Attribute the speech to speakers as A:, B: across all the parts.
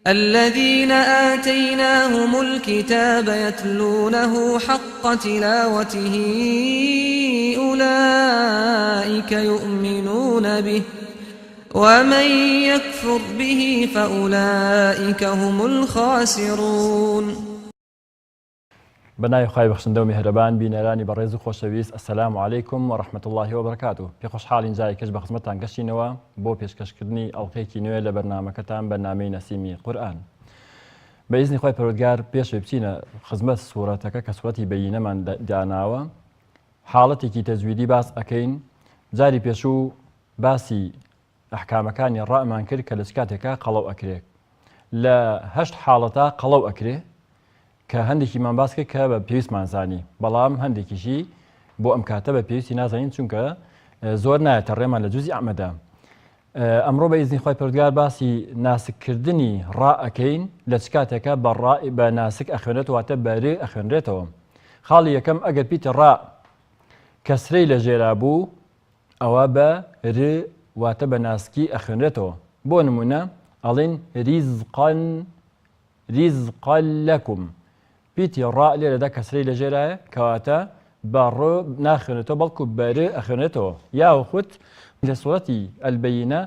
A: الذين آتيناهم الكتاب يتلونه حق تلاوته أولئك يؤمنون به ومن يكفر به فأولئك هم الخاسرون.
B: بەناوی خوای بەخشندە و میهرەبان بینەرانی بەڕێز و خۆشەویست، ئەسەلام عەلەیکم وەڕەحمەتوڵڵاهی وبەرەکاتوه. پێخۆشحاڵین جارێکەش بە خزمەتتان گەشتینەوە بۆ پێشکەشکردنی ئەڵقەیەکی نوێ لە بەرنامەکەتان بەرنامەی نەسیمی قورئان. بە ئیزنی خوای پەروەردگار پێشوێ بچینە خزمەت سوورەتەکە کە سوورەتی بەیینەمان داناوە، حاڵەتێکی تەجویدی باس ئەکەین. جاری پێشوو باسی ئەحکامەکانی ڕائمان کرد کە لە چ کاتێکا قەڵەو ئەکرێت. لە 8 حاڵەتە قەڵەو ئەکرێ کە هەندێکیمان باس کرد کە بە پێویستمان زانی، بەڵام هەندێکیشی بۆ ئەم کاتە بە پێویستی نازانین چونکە زۆر نایەتە ڕێمان لە جوزی ئەحمەدا. ئەمڕۆ بە ئیزنی خوای پەروەردگار باسی ناسککردنی ڕائەکەین لە چ کاتێکە بە ناسک ئەخوێنێت واتە بەرێ ئەخوێنرێتەوە. خاڵی یەکەم ئەگەر پیتی ڕا کەسرەی لە ژێرا بوو ئەوە بە ر واتە بە ناسکی ئەخوێنرێتەوە. بۆ نمونە ئەڵێن ریزقا لەکم، پیتی ڕا لێرەدا کەسرەی لە ژێرایە کەواتە بە ڕۆ ناخوێنێتەوە بەڵکو بەرێ ئەخوێنێتەوە. یاخود لە سوورەتی ئەلبەیینە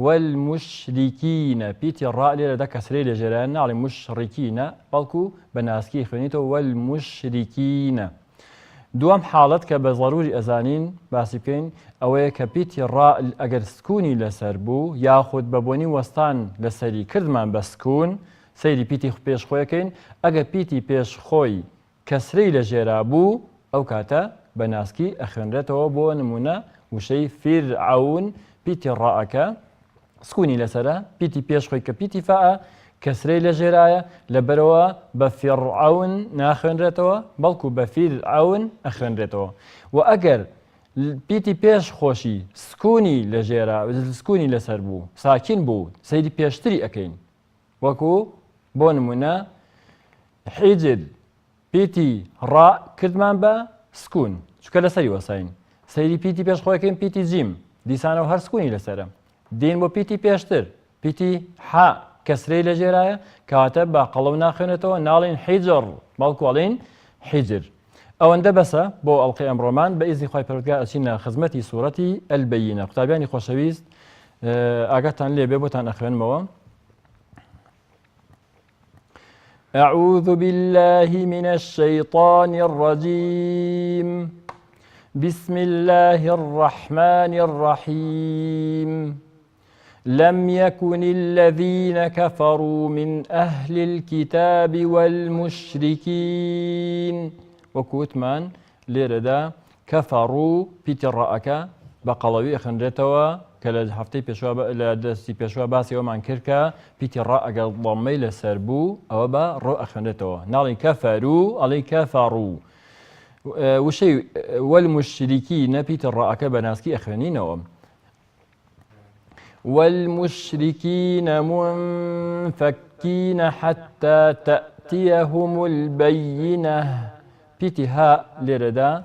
B: والمشریکینە، پیتی ڕا لێرەدا کەسرەی لە ژێرایە ناڵێ مشریکینە بەڵکو بە ناسکی خوێنیتەوە والمشریکینە. دوام حاڵەت کە بە ضەروری ئەزانین باسی بکەین ئەوەیە کە پیتی ڕا ئەگەر سکوونی لەسەر بوو یاخود بە بۆنی وەستان لەسەری کردمان بە سکوون سەیری پیتی پێشخۆیەکەین. ئەگەر پیتی پێشخۆی کەسرەی لە ژێرا بوو ئەو کاتە بە ناسکی ئەخوێنرێتەوە. بۆ نمونە وشەی فیرعەون پیتی ڕائەکە سکوونی لەسەرە، پیتی پێشخۆی کە پیتی فەعە کەسرەی لە ژێرایە لەبەرەوە بە فیرعەون ناخوێنرێتەوە بەڵکو بە فیرعەون ئەخوێنرێتەوە. و ئەگەر پیتی پێش خۆشی سکوونی لە ژێرا سکوونی لەسەر بوو ساکین بوو سەیری پێشتری ئەکەین، وەکو بۆ نمونە حیجر پیتی ڕا کردمان بە سکوون چکە لەسەری وەساین، سەیری پیتی پێشخۆیەکەین پیتی جیم دیسانەوە هەر سکوونی لەسەرە. دین بۆ پیتی پێشتر پیتی حا کەسرەی لە ژێرایە کەواتە بە قەڵەو ناخوێنێتەوە ناڵێن حیجر بەڵکو ئەڵێن حیجر. ئەوەندە بەسە بۆ ئەڵقەی ئەمڕۆمان. بە ئیزنی خوای پەروەردگار ئەچینە خزمەتی سوورەتی ئەلبەیینە. قوتابیانی خۆشەویست ئاگاتان لێبێ بۆتان ئەخوێنمەوە. أعوذ بالله من الشيطان الرجيم بسم الله الرحمن الرحيم لم يكن الذين كفروا من أهل الكتاب والمشركين. وكوتمان ليردا كفروا بيترأك بقلوي أخنرتوا كلا هفتي بيشوا لا دستي بيشوا باسي ومان كركا بيترأك ضمي لسربو أو با رو أخنرتوا نالي كفروا علي كفروا وشي والمشركين بيترأك بناسكي أخنينهم والمشركين منفكين حتى تأتيهم البينة. بيتي ها لردا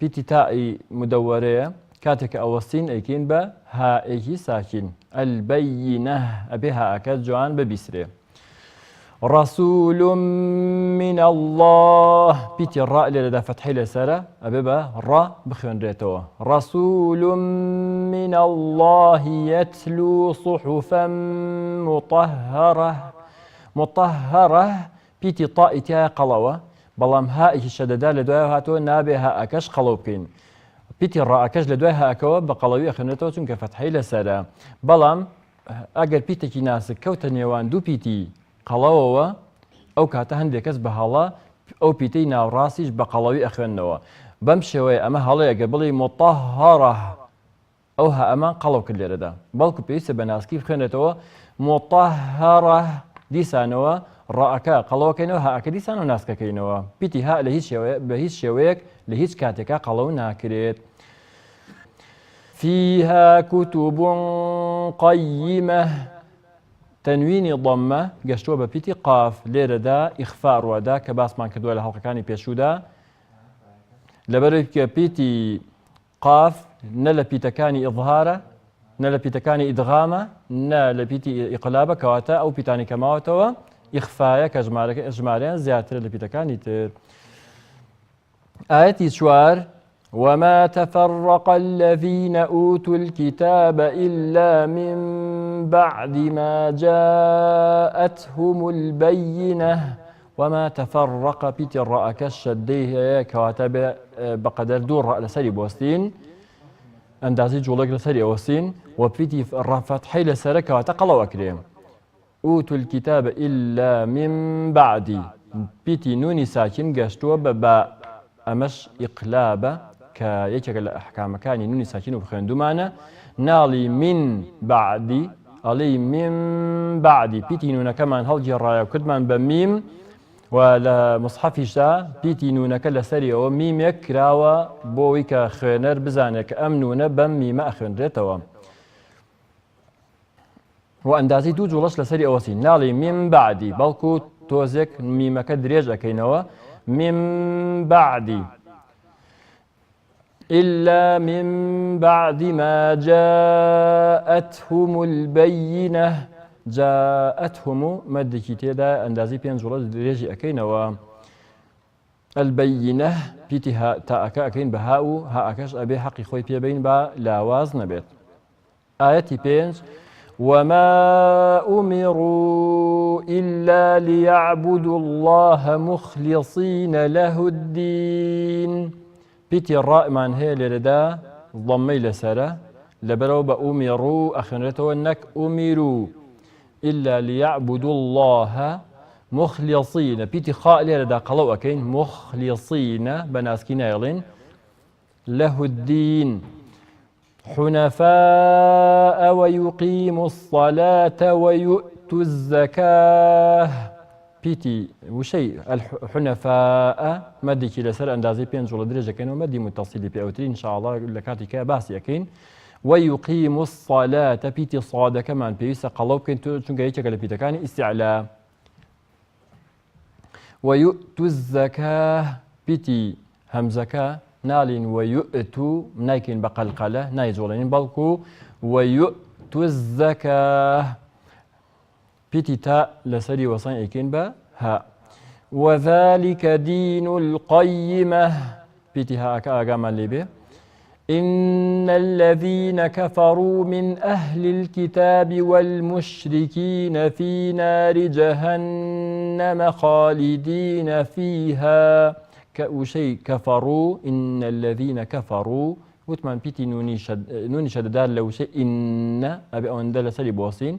B: بيتي تاء مدورة كاتك أوستين أيكين با ها أيكي ساكن البينة أبيها أكاد جوان ببسرة. رسول من الله بيتي الراء لردا فتحي لسرة أبيبا را بخيون ريتو رسول من الله يتلو صحفا مطهرة بيتي طائتها قلوة بەڵام هائێکی شەدەدا لە دوای هاتۆ نابێ هائەکەش قەڵەو بکەین. پیتی ڕائەکەش لە دوای هاکەوە بە قەڵەوی ئەخوێنێتەوە چونکە فەتحەی لەسەرە. بەڵام ئەگەر پیتێکی ناسک کەوتە نێوان دوو پیتی قەڵەوەوە ئەو کاتە هەندێک کەس بە هەڵە ئەو پیتەی ناوڕاستیش بە قەڵەوی ئەخوێننەوە. بەم شێوەیە ئەمە هەڵەیە گە بڵێ مطهرة ئەو ها ئەمان قەڵەو کرد لێرەدا بەڵکو پێویستە بە ناسکی بخوێنێتەوە مطهرة دیسانەوە ڕائەکە قەڵەوەکەینەوە هاکە دیسان و ناسکەکەینەوە. پیتی ها لە بە هیچ شێوەیەک لە هیچ کاتێکا قەڵەو ناکرێت. فيها كتب قيمة تەنوینی ضەممە گەشتووە بە پیتی قاف لێرەدا ئیخفا ڕوادا کە باسمان کردووە لە هەڵقەکانی پێشوودا لەبەرەوەی کە پیتی قاف نە لە پیتەکانی ئیظهارە نە لە پیتەکانی ئیدغامە نە لە پیتی ئیقلابە کەواتە ئەو پیتانی کەماوەتەوە ئیخفایە کە ژمارەیان زیاترە لە پیتەکانی تر. ئاەتی 4 وما تفرق الذين أوتوا الكتاب إلا من بعد ما جاءتهم البينة وما تفرق بيت الرأك الشديه كواتب بقدر دور رأى لسري بوستين اندازي جولك لسري أوستين وبيتي فتحي لسري كواتقلوا أكريم أوتوا الكتاب إلا من بعد بيتي نوني ساكن قاشتوا بباء أمش إقلابة كيكك الأحكام كان نوني ساكن وبخيندو معنا نالي من بعد علي من بعد بيتي نونا كمان هل جرايا وكدمان بميم ولا مصحفي شا بيتي نونا كلا سري أو ميم يكراوا بويك خينر بزانك أمنونا بم ميم أخن ريتوا وأندازي دو جولش لسري أوسي نالي من بعد بلكو توزك ميم كدريج أكينوا من بعد إلا من بعد ما جاءتهم البينة جاءتهم مدكي تيدا اندازي بين جولة دريجي أكينوا البينة بيتها تاءكا أكين بهاو هاكاش أبي حقي خوي بيبين با لاواز نبيت آياتي بينج وما أمروا إلا ليعبدوا الله مخلصين له الدين بيتي الراء من هي لردا ضمي لسرة لبرو بأمروا أخنرته أنك أمروا إلا ليعبدوا الله مخلصين بيتي خاء لردا قلوا أكين مخلصين بناسكين يغلين له الدين حنفاء ويقيموا الصلاة ويؤتوا الزكاة بيتي وشيء الحنفاء مدي كي لسر اندازي بين جول درجه كانوا مدي متصل بأوتري ان شاء الله لكاتك باس يكين ويقيموا الصلاة بيتي صاد كمان بيس قلوب كنتو چونكا هيك قال بيتا كان استعلاء ويؤتوا الزكاة بيتي همزكاة نالين ويؤتوا نايكين بقلقلة نايزولين بلكو ويؤتوا الزكاة بيتي تاء لسري وصين ايكين با ها وذلك دين القيمة بيتي ها اكا اقام اللي إن الذين كفروا من أهل الكتاب والمشركين في نار جهنم خالدين فيها كأشي كفروا إن الذين كفروا وثمان بيتي نوني شددان لو شيء إن أبي أندل سري بوصين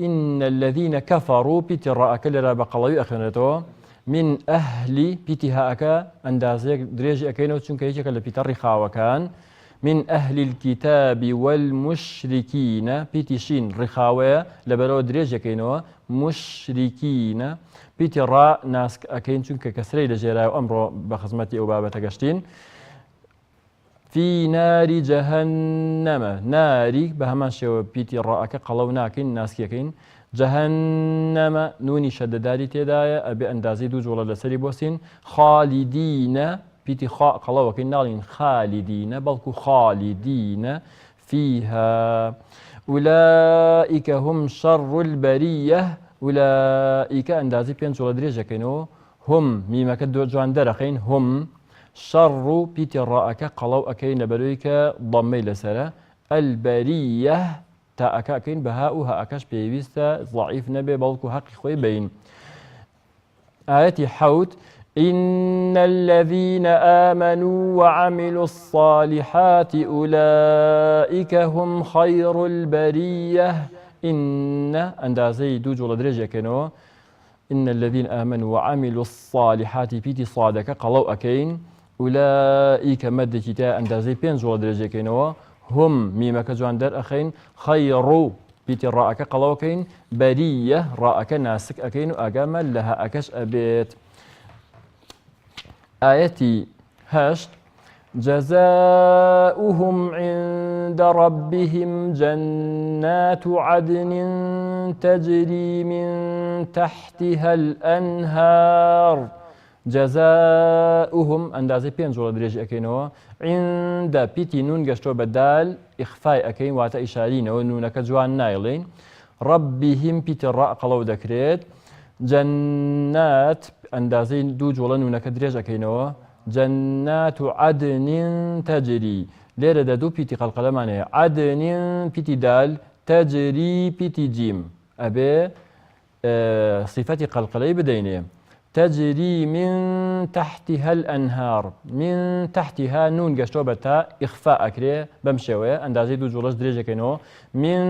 B: إن الذين كفروا بيتي الرأك اللي بقلوا أخنته من أهل بيتي هاكا أندازيك دريجي أكينو تشون كيشك اللي بيتر رخاوة من أهل الكتاب والمشركين بيتي شين رخاوة لبرو دريجي أكينو مشركين بيتي راء ناس أكين تشون كسري لجيرا وأمرو بخزمتي أو بابا تقشتين في نار جهنم ناري بهمان شو بيتي الرأك قلوناكين ناس كيكين جهنم نوني شدداري تدايا أبي أندازي دوج ولا لسري بوسين خالدين بيتي قلوكين نالين خالدين بلكو خالدين فيها أولئك هم شر البرية أولئك أندازي بينج ولا دريجة كينو هم ميما كدو جوان درخين هم شر بيتي الرأك قلو أكين برويك ضمي لسرة البرية تاءك أكين بهاء هاءكش بيويستا ضعيف نبي بلكو حقي خوي بين آياتي حوت إن الذين آمنوا وعملوا الصالحات أولئك هم خير البرية إن أندازي دوج ولا درجة كنو إن الذين آمنوا وعملوا الصالحات بيتي صادك قلو أكين أولئك مد كتاء أندازي بينج ولا درجة كنو هم ميما كجوان در أخين خيرو بيتي الرأك قلوكين برية رأك ناسك أكين أقام لها أكش أبيت آيتي هشت جزاؤهم عند ربهم جنات عدن تجري من تحتها الأنهار جەزاؤهم ئەندازەی 5 جوڵە درێژی ئەەکەینەوە عند پیتی نون گەشتۆ بەدال ئیخفای ئەەکەین واتە ئیشارینەوە نونەکە جوان نایڵێن ربهم پیتە ڕە قەڵەو دەکرێت جەنات ئەندازەی 2 جوڵە نونەکە درێژ ئەەکەینەوە جەنات و عەدنین تەجری لێرەدا 2 پیتی قەلقەلەمان هەیە عەدنین پیتی دال تەجری پیتی جیم ئەبێ صفەتی قەلقەلەی بدەینێ تجري من تحتها الأنهار من تحتها نون گەشتۆ بە تا ئیخفا ئەکرێ بەم شێوەیە ئەندازەی 2 جوڵەش درێژەکەینەوە من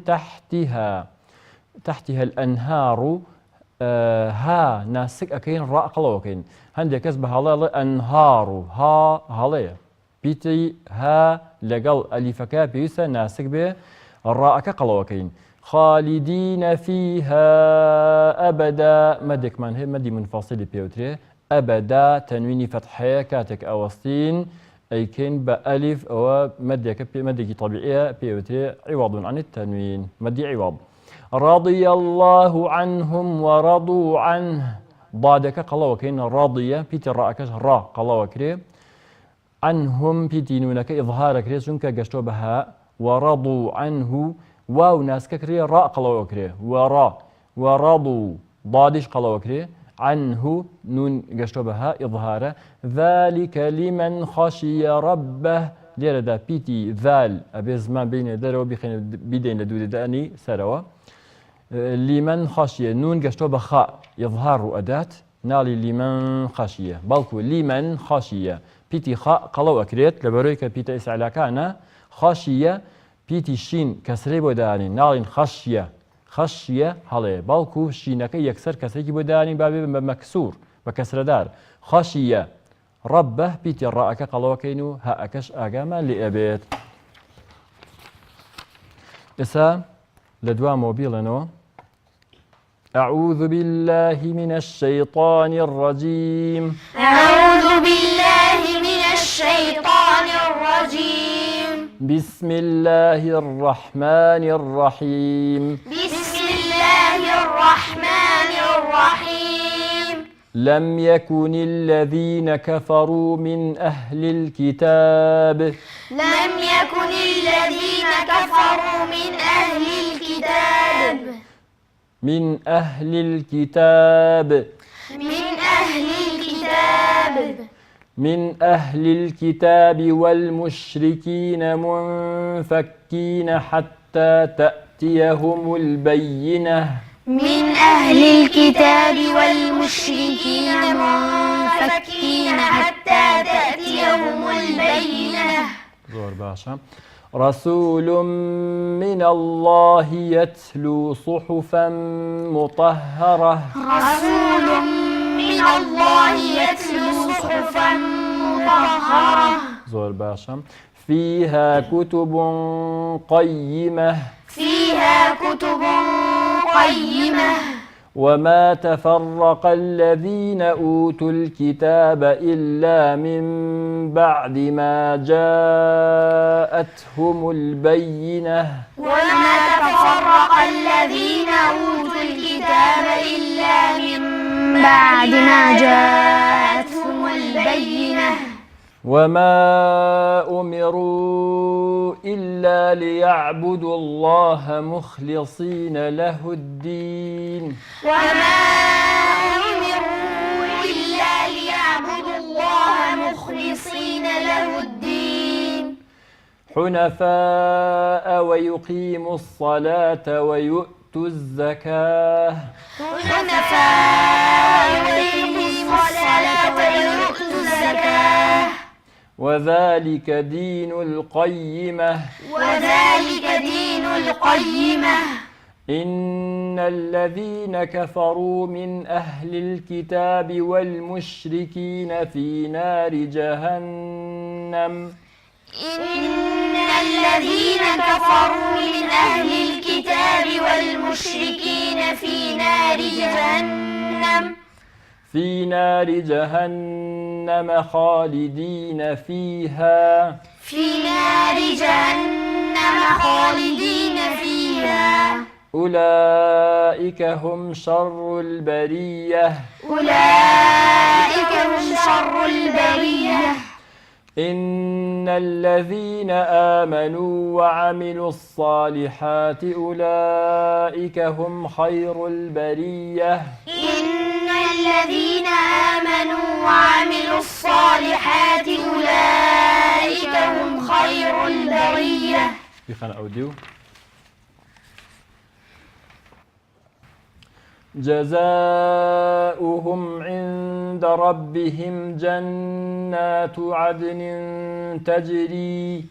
B: تحتها الأنهار ها ناسک ئەەکەین ڕە قەڵەوەکەین هەندێک کەس بە هەڵێڵێ ئەنهار و ها هەڵەیە پیتی ها لەگەڵ ئەلیفەکە پێویستە ناسک بێ ڕائەکە قەڵەوەکەین خالدين فيها أبدا مدكمان هي مدي منفصل بيوتري أبدا تنويني فتحية كاتك أوسطين أي كين بألف أو مدك طبيعية بيوتري عوض عن التنوين مدي عوض رضي الله عنهم ورضوا عنه ضادك قلوة كين راضية بيتر رأكش را قلوة كري عنهم بيتينونك إظهارك ريسونك قشتو بها ورضوا عنه واو ناسکە کرێ ڕا قەڵەوە کرێ وەڕاض و ضادیش قەڵەوە کرێ عنه نون گەشتۆ بەها ئیظهارە ذلك لمن خشي ربه لێرەدا پیتی ذال ئەبێ زمان بینێ دەرەوە بیدەین لە دوودەدانی سەرەوە لمن خشيە نون گەشتۆ بە خا ئیظهار و ئەدات ناڵی لمن خشيە بەڵکو لمن خشيە پیتی خا قەڵەوە کرێت لەبەرەوەی کە پیتە ئیسعلاکانە خشيە پیتی شین کەسرەی بۆ دانین ناڵین خەشیە هەڵێ باڵکو شینەکە یەکسەر کەسێکی بۆ دانین بابێ بە مەکسور بە کەسرەدار خەشیە ڕەبە پیتی ڕائەکە قەڵەوەکەین و هەئەکەش ئاگامان لێ ئەبێت ئێستا لە دوامەوە بیڵێنەوە أعوذ بالله من الشيطان الرجيم
C: أعوذ بالله من الشيطان الرجيم
B: بسم الله الرحمن الرحيم
C: بسم الله الرحمن الرحيم
B: لم يكن الذين كفروا من أهل الكتاب
C: لم يكن الذين كفروا من أهل الكتاب
B: من أهل الكتاب
C: من أهل الكتاب
B: من أهل الكتاب والمشركين منفكين حتى تأتيهم البينة
C: من أهل الكتاب والمشركين منفكين حتى تأتيهم البينة
B: زور باشا رسول من الله يتلو صحفا مطهرة
C: رسول من الله يتلو صحفا مطهرة
B: زور باشا فيها كتب قيمة
C: فيها كتب قيمة
B: وما تفرق الذين أوتوا الكتاب إلا من بعد ما جاءتهم البينة
C: وما تفرق الذين أوتوا الكتاب إلا من بعد ما جاءتهم البينة
B: وما أمروا إلا ليعبدوا الله مخلصين له الدين
C: وما أمروا إلا ليعبدوا الله مخلصين له الدين
B: حنفاء ويقيموا الصلاة ويؤتوا الزكاة
C: حنفاء ويقيموا الصلاة ويؤتوا الزكاة
B: وذلك دين القيمة
C: وذلك دين القيمة
B: إن الذين كفروا من أهل الكتاب والمشركين في نار جهنم
C: إن الذين كفروا من أهل الكتاب والمشركين
B: في نار جهنم خالدين فيها
C: في نار جهنم خالدين فيها
B: أولئك هم شر البرية
C: أولئك هم شر البرية
B: إن الذين آمنوا وعملوا الصالحات أولئك هم خير البرية
C: إن الذين آمنوا وعملوا الصالحات أولئك هم خير البرية
B: بخان أوديو جزاؤهم عند ربهم جنات عدن تجري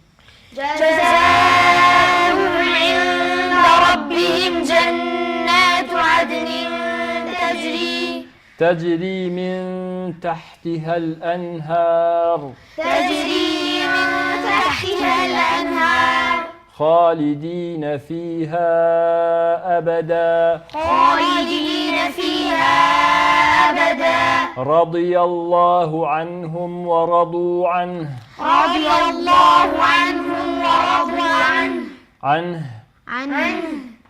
C: جزاؤهم عند ربهم جنات عدن
B: تجري من تحتها الأنهار
C: تجري من تحتها الأنهار
B: خالدين فيها أبدا
C: خالدين فيها أبدا
B: رضي الله عنهم ورضوا عنه
C: رضي الله عنهم ورضوا عنه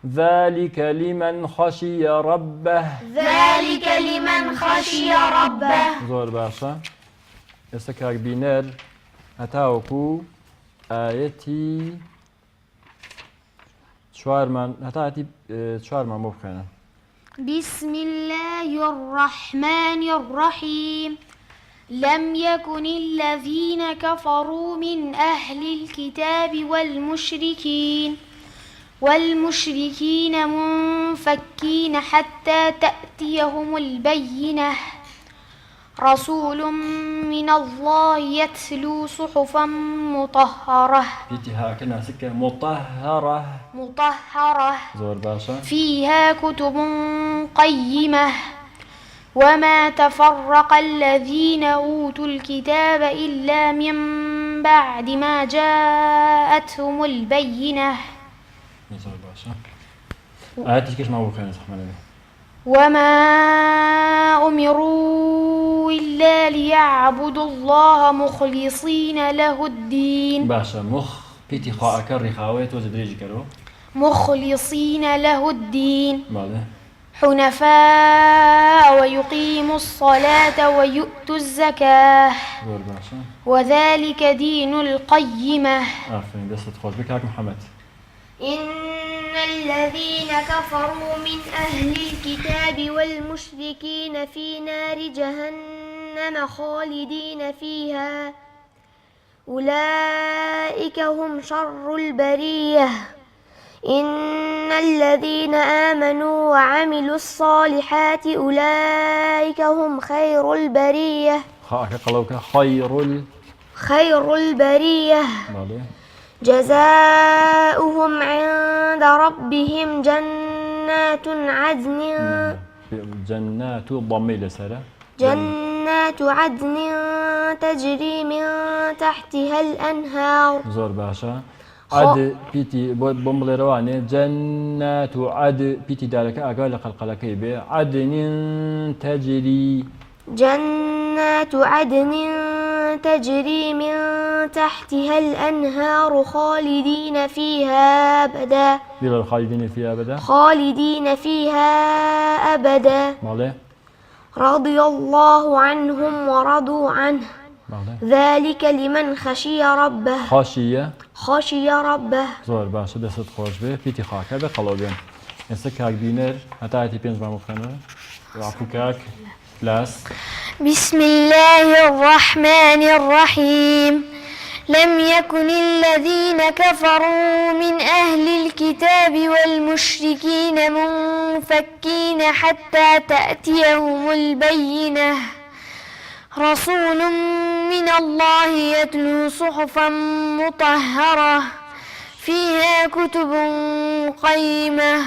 B: ذلك لمن خشي ربه
C: ذلك لمن خشي ربه
B: زۆر باشە ئێستا کاک بینەر هەتاوەکو ئاەتی چوارمان بۆ بخێنە
D: بسم الله الرحمن الرحيم لم يكن الذين كفروا من أهل الكتاب والمشركين منفكين حتى تأتيهم البينة رسول من الله يتلو صحفا مطهرة
B: پیتیهاکە ناسکە مطهرة زۆر باشە
D: فيها كتب قيمة وما تفرق الذين أوتوا الكتاب إلا من بعد ما جاءتهم البينة
B: زۆر باشە ئاەتی کەشمان بۆ بخێنە زەحمەنە
D: وما أمروا إلا ليعبدوا الله مخلصين له الدين
B: باشە پیتی خواکە ڕیخاوەیە تۆ درێژی کەرەوە
D: مخلصين له الدين
B: باڵێ
D: حنفاء ويقيموا الصلاة ويؤتوا الزكاة
B: زۆر باشە
D: وذلك دين القيمة
B: ئافرین دەستت خۆش بێ کاک محەممەد
C: إن الذين كفروا من أهل الكتاب والمشركين في نار جهنم خالدين فيها أولئك هم شر البرية إن الذين آمنوا وعملوا الصالحات أولئك هم خير البرية
B: خاکە قەڵەوکە
C: خير البرية
B: باڵێ
C: جزاؤهم عند ربهم جنات عدن جنات عدن تجري من تحتها الأنهار
B: زۆر باشە عد پیتی بۆم بڵێرەوانێ جەنات و عد پیتی دارەکە ئاگای لە قەلقەلەکەی بێ عدن تەجری
C: جنات عدن تجري من تحتها الأنهار خالدين فيها أبدا خالدين فيها أبدا رضي الله عنهم ورضوا عنه ذلك لمن خشي ربه خشي ربه
B: زۆر باشە دەست خۆش بێ پیتی خاکە بێ قەڵەو بێن ئێستا کاک بینەر هەتایەتی پێنجمان بخەنەوە ڕاپو کاک لاس
D: بسم الله الرحمن الرحيم لم يكن الذين كفروا من أهل الكتاب والمشركين منفكين حتى تأتيهم البينة رسول من الله يتلو صحفا مطهرة فيها كتب قيمة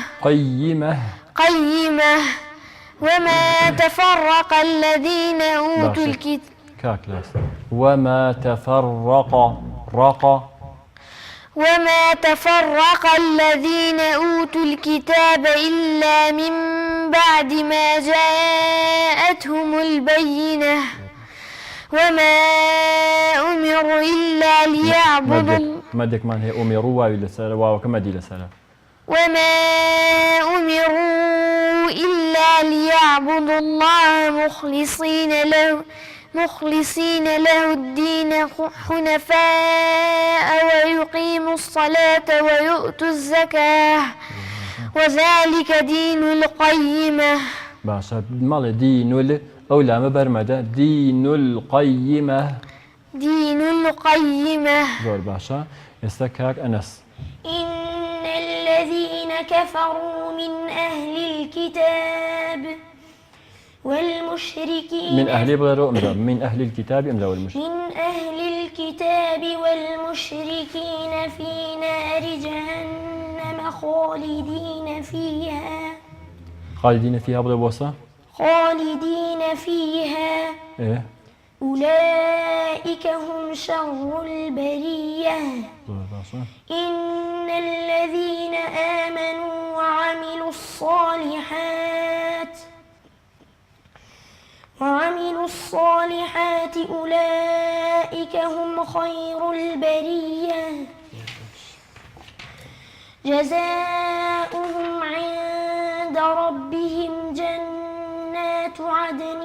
D: وما تفرق الذين أوتوا الكتاب
B: وما
D: تفرق الذين أوتوا الكتاب إلا من بعد ما جاءتهم البينة وما أمروا إلا ليعبدوا
B: مدك من هي أمروا ولا سلا وكما دي لسلا
D: وما أمروا إلا ليعبدوا الله مخلصين له الدين حنفاء ويقيموا الصلاة ويؤتوا الزكاة وذلك دين القيمة.
B: باشا مال دين أو لا مبرمدة دين القيمة.
D: دين القيمة.
B: زور باشا يستكاك أنس.
C: إن الذين كفروا من أهل الكتاب والمشركين
B: من أهل من أهل الكتاب والمشركين
C: من أهل الكتاب والمشركين في نار جهنم خالدين فيها
B: بوصة
C: خالدين فيها
B: إيه؟
C: أولئك هم شر البرية. إن الذين آمنوا وعملوا الصالحات أولئك هم خير البرية جزاؤهم عند ربهم جنات عدن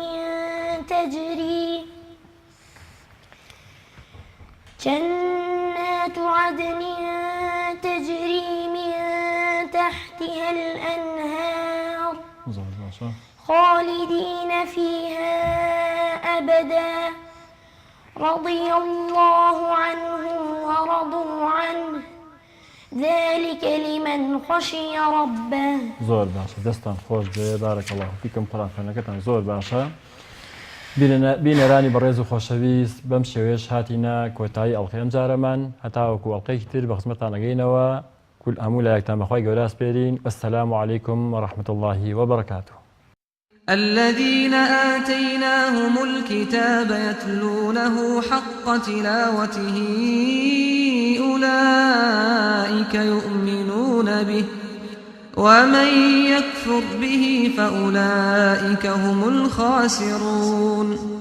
C: تجري من تحتها الأنهار خالدين فيها أبدا رضي الله عنهم ورضوا عنه ذلك لمن خشي ربه.
B: زور باشا دستان خوش بارك الله فيكم قرآن فنكتان زور باشا بینەرانی بەڕێز و خۆشەویست بەم شێوەیەش هاتینە کۆتایی ئەڵقەی ئەم جارەمان هەتاوەکو ئەڵقەیەکی تر بە خزمەتتان ئەگەینەوە کول هەموو لایەکتان بەخوای گەورە ئەسپێرین. والسلام عليكم ورحمة الله وبركاته.
A: الذين آتيناهم الكتاب يتلونه حق تلاوته أولئك يؤمنون به ومن يكفر به فأولئك هم الخاسرون.